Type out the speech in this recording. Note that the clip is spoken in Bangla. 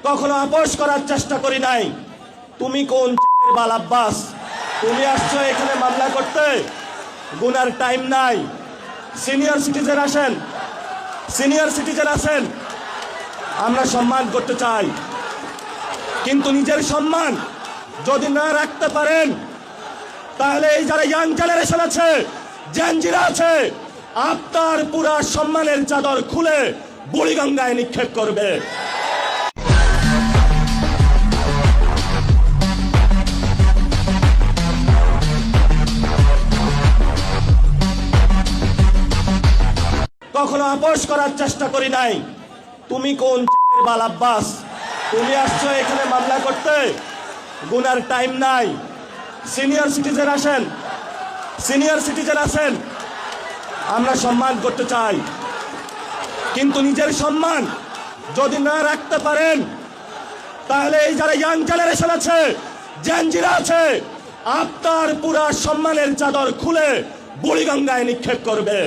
কখনো আপোষ করার চেষ্টা করি নাই। তুমি কোন বাল আব্বাস? তুমি আসছো এখানে মামলা করতে, গুনার টাইম নাই। সিনিয়র সিটিজেন আসেন, সিনিয়র সিটিজেন আসেন। আমরা সম্মান করতে চাই, কিন্তু নিজের সম্মান যদি না রাখতে পারেন তাহলে এই যারা ইয়াং জেনারেশন আছে, জেনজিরা আছে, আপনার পুরা সম্মানের চাদর খুলে বুড়িগঙ্গায় নিক্ষেপ করবে। কখনো আপোষ করার চেষ্টা করি নাই। তুমি কোন বাল আব্বাস? তুমি আসছো এখানে মামলা করতে, গুনার টাইম নাই। সিনিয়র সিটিজেন আসেন, সিনিয়র সিটিজেন আসেন। আমরা সম্মান করতে চাই, কিন্তু নিজের সম্মান যদি না রাখতে পারেন তাহলে এই যারা ইয়াং জেনারেশন আছে, জেনজিরা আছে, আপনার পুরা সম্মানের চাদর খুলে বুড়িগঙ্গায় নিক্ষেপ করবে।